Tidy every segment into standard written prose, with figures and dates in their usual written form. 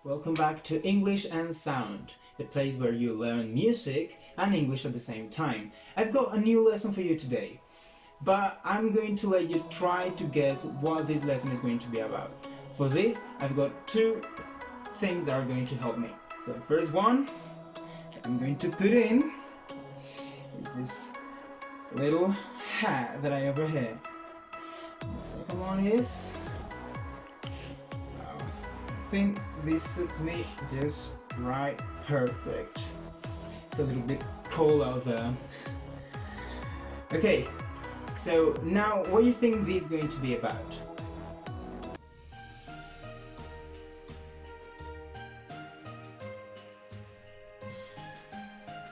Welcome back to English and Sound, the place where you learn music and English at the same time. I've got a new lesson for you today, but I'm going to let you try to guess what this lesson is going to be about. For this, I've got two things that are going to help me. So the first one I'm going to put in is this little hat that I have over here. The second one is, I think this suits me just right, perfect. It's a little bit cold out there. Okay, so now what do you think this is going to be about?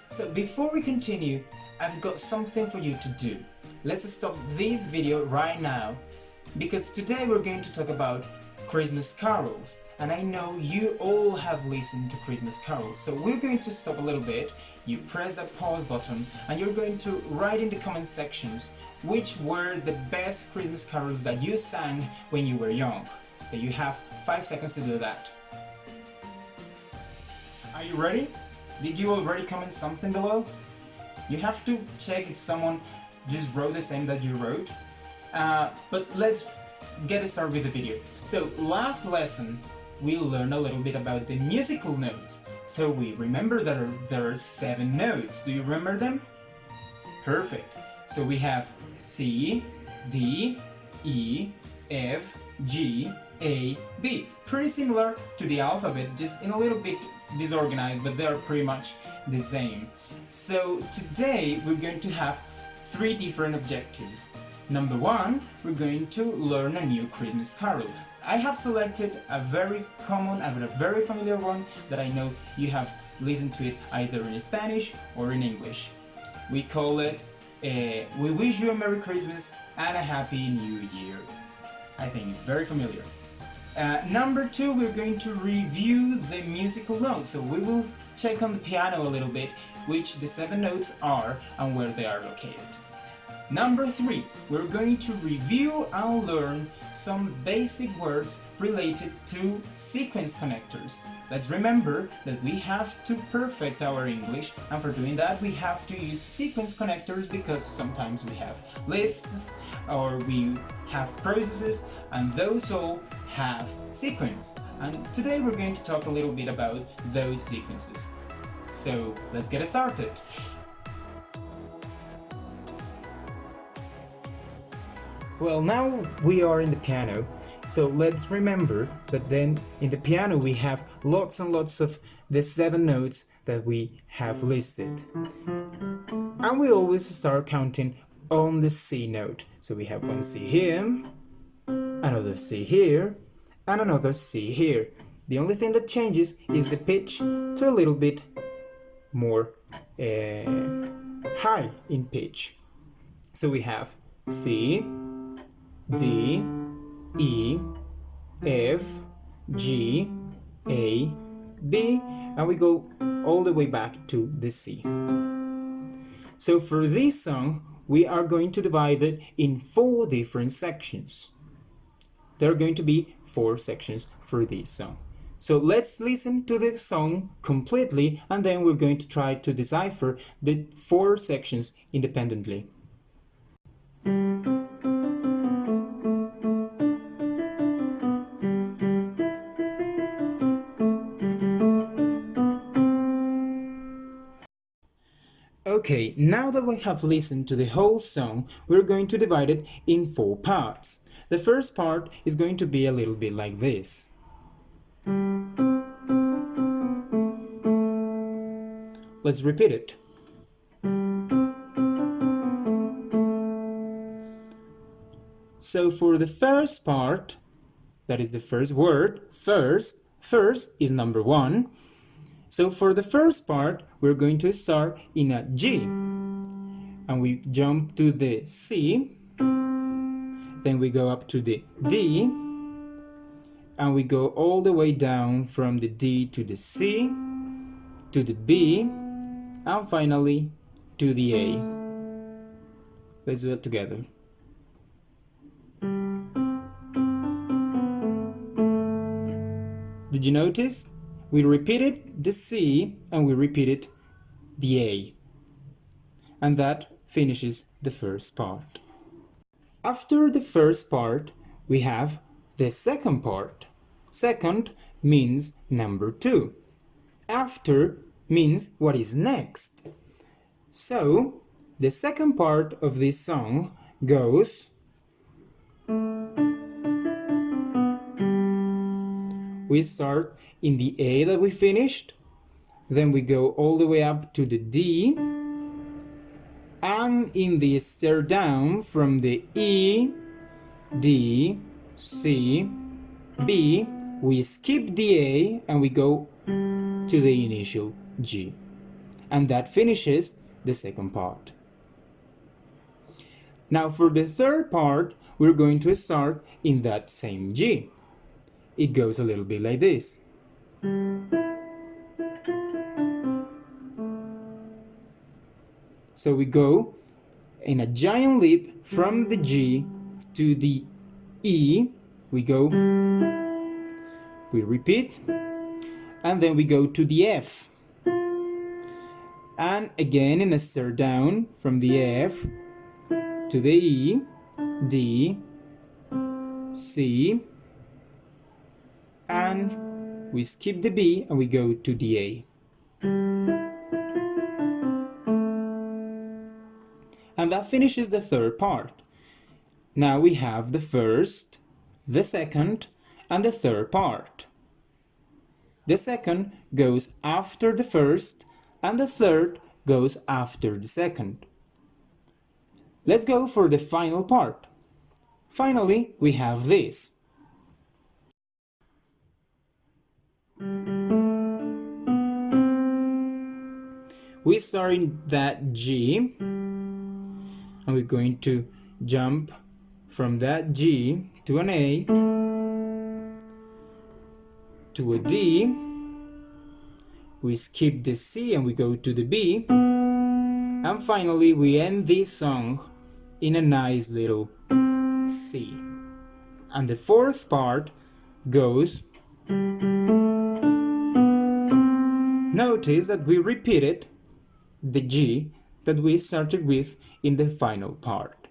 So before we continue, I've got something for you to do. Let's stop this video right now, because today we're going to talk about Christmas carols, and I know you all have listened to Christmas carols, so we're going to stop a little bit. You press that pause button and you're going to write in the comment sections which were the best Christmas carols that you sang when you were young. So you have 5 seconds to do that. Are you ready? Did you already comment something below? You have to check if someone just wrote the same that you wrote, but let's get started with the video. So last lesson we learned a little bit about the musical notes. So we remember that there are 7 notes. Do you remember them? Perfect. So we have C, D, E, F, G, A, B. Pretty similar to the alphabet, just in a little bit disorganized, but they're pretty much the same. So today we're going to have 3 different objectives. Number 1, we're going to learn a new Christmas carol. I have selected a very common and a very familiar one that I know you have listened to it either in Spanish or in English. We call it We Wish You a Merry Christmas and a Happy New Year. I think it's very familiar. Number 2, we're going to review the musical notes. So we will check on the piano a little bit which the 7 notes are and where they are located. Number 3, we're going to review and learn some basic words related to sequence connectors. Let's remember that we have to perfect our English, and for doing that we have to use sequence connectors because sometimes we have lists or we have processes, and those all have sequence. And today we're going to talk a little bit about those sequences. So let's get started. Well, now we are in the piano, so let's remember that then in the piano we have lots and lots of the 7 notes that we have listed. And we always start counting on the C note. So we have one C here, another C here, and another C here. The only thing that changes is the pitch to a little bit more high in pitch. So we have C, D, E, F, G, A, B, and we go all the way back to the C. So for this song, we are going to divide it in 4 different sections. There are going to be 4 sections for this song. So let's listen to the song completely, and then we're going to try to decipher the 4 sections independently. Okay, now that we have listened to the whole song, we're going to divide it in 4 parts. The first part is going to be a little bit like this. Let's repeat it. So for the first part, that is the first word, first is number 1. So for the first part, we're going to start in a G, and we jump to the C, then we go up to the D, and we go all the way down from the D to the C, to the B, and finally to the A. Let's do it together. Did you notice? We repeated the C and we repeated the A. And that finishes the first part. After the first part, we have the second part. Second means number 2. After means what is next. So, the second part of this song goes. We start in the A that we finished, then we go all the way up to the D, and in the stair down from the E, D, C, B, we skip the A and we go to the initial G. And that finishes the second part. Now for the third part, we're going to start in that same G. It goes a little bit like this. So we go in a giant leap from the G to the E. We go, we repeat, and then we go to the F. And again in a stair down from the F to the E, D, C, and we skip the B and we go to the A. And that finishes the third part. Now we have the first, the second, and the third part. The second goes after the first, and the third goes after the second. Let's go for the final part. Finally, we have this. We start in that G, and we're going to jump from that G to an A, to a D, we skip the C and we go to the B, and finally we end this song in a nice little C. And the fourth part goes. Notice that we repeated the G that we started with in the final part.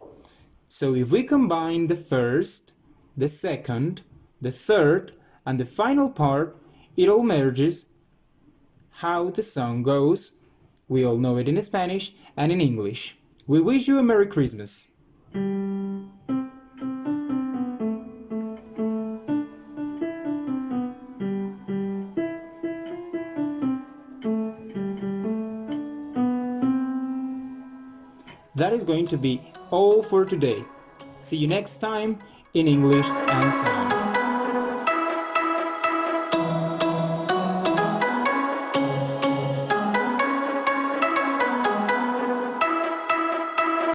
So if we combine the first, the second, the third, and the final part, it all merges how the song goes. We all know it in Spanish and in English. We wish you a Merry Christmas. That is going to be all for today. See you next time in English and Sound.